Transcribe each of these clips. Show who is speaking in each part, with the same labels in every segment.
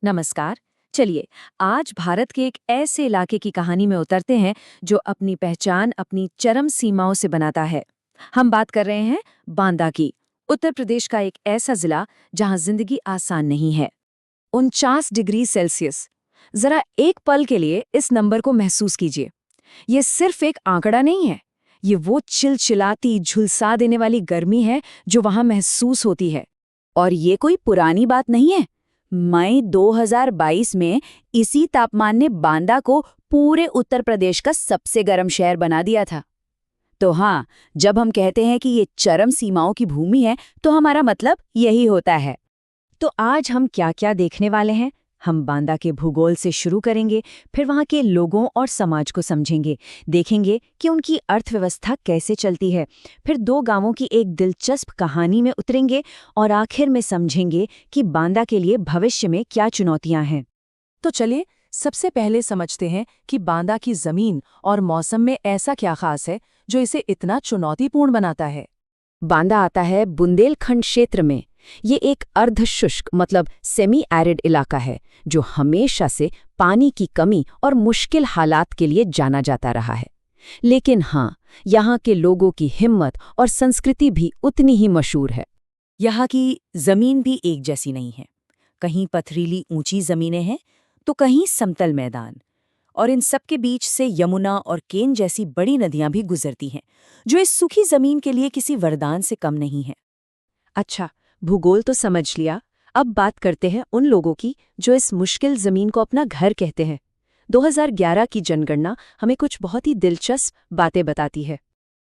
Speaker 1: नमस्कार। चलिए, आज भारत के एक ऐसे इलाके की कहानी में उतरते हैं जो अपनी पहचान अपनी चरम सीमाओं से बनाता है। हम बात कर रहे हैं बांदा की, उत्तर प्रदेश का एक ऐसा जिला जहां जिंदगी आसान नहीं है। 49 डिग्री सेल्सियस। जरा एक पल के लिए इस नंबर को महसूस कीजिए। ये सिर्फ एक आंकड़ा नहीं है, ये वो चिलचिलाती झुलसा देने वाली गर्मी है जो वहां महसूस होती है। और ये कोई पुरानी बात नहीं है। मई 2022 में इसी तापमान ने बांदा को पूरे उत्तर प्रदेश का सबसे गर्म शहर बना दिया था। तो हाँ, जब हम कहते हैं कि ये चरम सीमाओं की भूमि है, तो हमारा मतलब यही होता है। तो आज हम क्या-क्या देखने वाले हैं? हम बांदा के भूगोल से शुरू करेंगे, फिर वहाँ के लोगों और समाज को समझेंगे, देखेंगे कि उनकी अर्थव्यवस्था कैसे चलती है, फिर दो गांवों की एक दिलचस्प कहानी में उतरेंगे और आखिर में समझेंगे कि बांदा के लिए भविष्य में क्या चुनौतियां हैं।
Speaker 2: तो चलिए सबसे पहले समझते हैं कि बांदा की जमीन और मौसम में ऐसा क्या खास है जो इसे इतना चुनौतीपूर्ण बनाता है।
Speaker 1: बांदा आता है बुंदेलखंड क्षेत्र में। ये एक अर्धशुष्क मतलब सेमी एरिड इलाका है जो हमेशा से पानी की कमी और मुश्किल हालात के लिए जाना जाता रहा है। लेकिन हाँ, यहाँ के लोगों की हिम्मत और संस्कृति भी उतनी ही मशहूर है। यहाँ की जमीन भी एक जैसी नहीं है। कहीं पथरीली ऊंची जमीनें हैं तो कहीं समतल मैदान, और इन सब के बीच से यमुना और केन जैसी बड़ी नदियां भी गुजरती हैं, जो इस सूखी जमीन के लिए किसी वरदान से कम नहीं है। अच्छा, भूगोल तो समझ लिया। अब बात करते हैं उन लोगों की जो इस मुश्किल जमीन को अपना घर कहते हैं। 2011 की जनगणना हमें कुछ बहुत ही दिलचस्प बातें बताती है।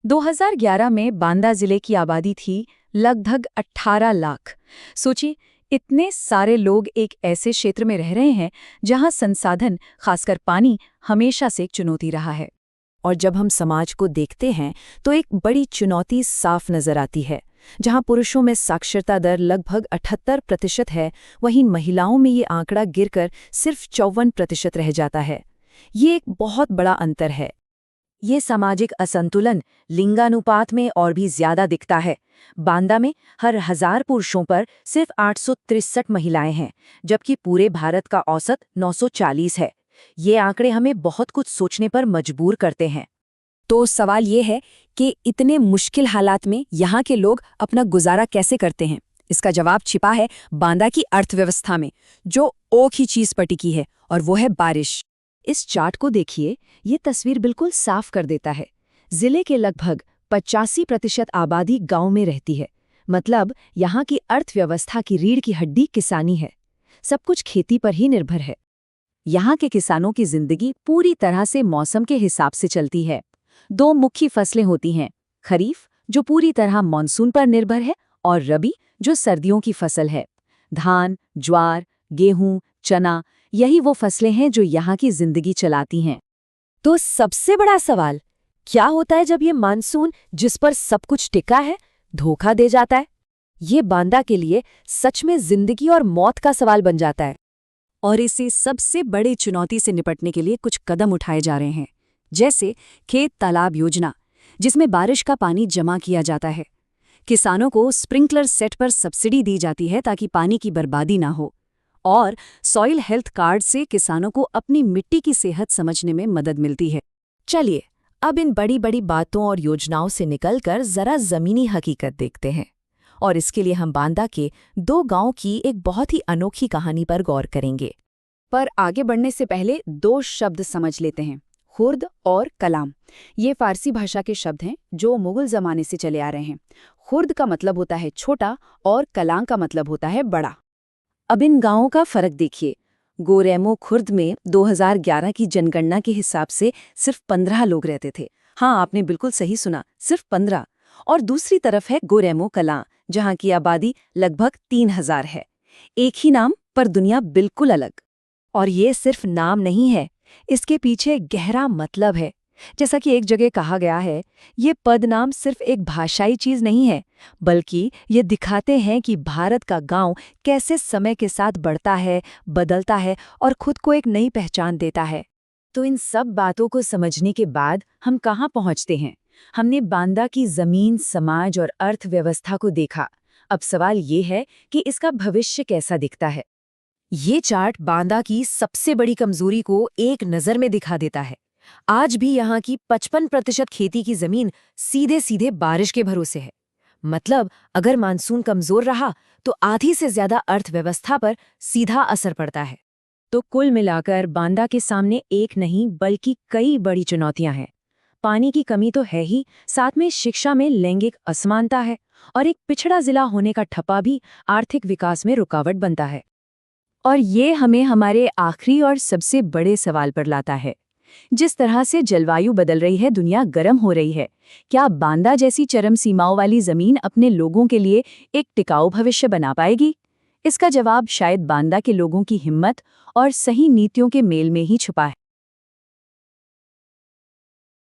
Speaker 1: 2011 में बांदा जिले की आबादी थी लगभग 18 लाख। सोचिए, इतने सारे लोग एक ऐसे क्षेत्र में रह रहे हैं जहां संसाधन, खासकर पानी, हमेशा से एक चुनौती रहा है। और जब हम समाज को देखते हैं तो एक बड़ी चुनौती साफ नजर आती है। जहां पुरुषों में साक्षरता दर लगभग 78% है, वहीं महिलाओं में ये आंकड़ा गिरकर सिर्फ 54% रह जाता है। ये एक बहुत बड़ा अंतर है। ये सामाजिक असंतुलन लिंगानुपात में और भी ज्यादा दिखता है। बांदा में हर 1000 पुरुषों पर सिर्फ 863 महिलाएं हैं, जबकि पूरे भारत का औसत 940 है। ये आंकड़े हमें बहुत कुछ सोचने पर मजबूर करते हैं। तो सवाल ये है कि इतने मुश्किल हालात में यहाँ के लोग अपना गुजारा कैसे करते हैं? इसका जवाब छिपा है बांदा की अर्थव्यवस्था में, जो एक ही चीज पर टिकी है, और वो है बारिश। इस चार्ट को देखिए, ये तस्वीर बिल्कुल साफ कर देता है। जिले के लगभग 85% आबादी गांव में रहती है। मतलब यहाँ की अर्थव्यवस्था की रीढ़ की हड्डी किसानी है। सब कुछ खेती पर ही निर्भर है। यहाँ के किसानों की जिंदगी पूरी तरह से मौसम के हिसाब से चलती है। दो मुख्य फसलें होती हैं, खरीफ जो पूरी तरह मानसून पर निर्भर है, और रबी जो सर्दियों की फसल है। धान, ज्वार, गेहूं, चना, यही वो फसलें हैं जो यहाँ की जिंदगी चलाती हैं। तो सबसे बड़ा सवाल, क्या होता है जब ये मानसून, जिस पर सब कुछ टिका है, धोखा दे जाता है? ये बांदा के लिए सच में जिंदगी और मौत का सवाल बन जाता है। और इसे सबसे बड़ी चुनौती से निपटने के लिए कुछ कदम उठाए जा रहे हैं, जैसे खेत तालाब योजना, जिसमें बारिश का पानी जमा किया जाता है। किसानों को स्प्रिंकलर सेट पर सब्सिडी दी जाती है ताकि पानी की बर्बादी ना हो। और सॉइल हेल्थ कार्ड से किसानों को अपनी मिट्टी की सेहत समझने में मदद मिलती है। चलिए, अब इन बड़ी बड़ी बातों और योजनाओं से निकलकर जरा जमीनी हकीकत देखते हैं। और इसके लिए हम बांदा के दो गांव की एक बहुत ही अनोखी कहानी पर गौर करेंगे। पर आगे बढ़ने से पहले दो शब्द समझ लेते हैं, खुर्द और कलाम। ये फारसी भाषा के शब्द हैं जो मुगल जमाने से चले आ रहे हैं। खुर्द का मतलब होता है छोटा और कलां का मतलब होता है बड़ा। अब इन गांवों का फर्क देखिए। गोरेमो खुर्द में 2011 की जनगणना के हिसाब से सिर्फ 15 लोग रहते थे। हाँ, आपने बिल्कुल सही सुना, सिर्फ 15। और दूसरी तरफ है गोरेमो कलां, जहां की आबादी लगभग 3000 है। एक ही नाम पर दुनिया बिल्कुल अलग। और ये सिर्फ नाम नहीं है, इसके पीछे गहरा मतलब है। जैसा कि एक जगह कहा गया है, ये पदनाम सिर्फ एक भाषाई चीज नहीं है, बल्कि ये दिखाते हैं कि भारत का गांव कैसे समय के साथ बढ़ता है, बदलता है और खुद को एक नई पहचान देता है। तो इन सब बातों को समझने के बाद हम कहाँ पहुँचते हैं? हमने बांदा की जमीन, समाज और अर्थव्यवस्था को देखा। अब सवाल ये है कि इसका भविष्य कैसा दिखता है।
Speaker 2: ये चार्ट बांदा की सबसे बड़ी कमजोरी को एक नज़र में दिखा देता है। आज भी यहाँ की 55% खेती की जमीन सीधे सीधे बारिश के भरोसे है। मतलब अगर मानसून कमजोर रहा तो आधी से ज्यादा अर्थव्यवस्था पर सीधा असर पड़ता है।
Speaker 1: तो कुल मिलाकर बांदा के सामने एक नहीं बल्कि कई बड़ी चुनौतियां हैं। पानी की कमी तो है ही, साथ में शिक्षा में लैंगिक असमानता है और एक पिछड़ा जिला होने का ठप्पा भी आर्थिक विकास में रुकावट बनता है। और ये हमें हमारे आखिरी और सबसे बड़े सवाल पर लाता है। जिस तरह से जलवायु बदल रही है, दुनिया गर्म हो रही है, क्या बांदा जैसी चरम सीमाओं वाली जमीन अपने लोगों के लिए एक टिकाऊ भविष्य बना पाएगी? इसका जवाब शायद बांदा के लोगों की हिम्मत और सही नीतियों के मेल में ही छुपा है।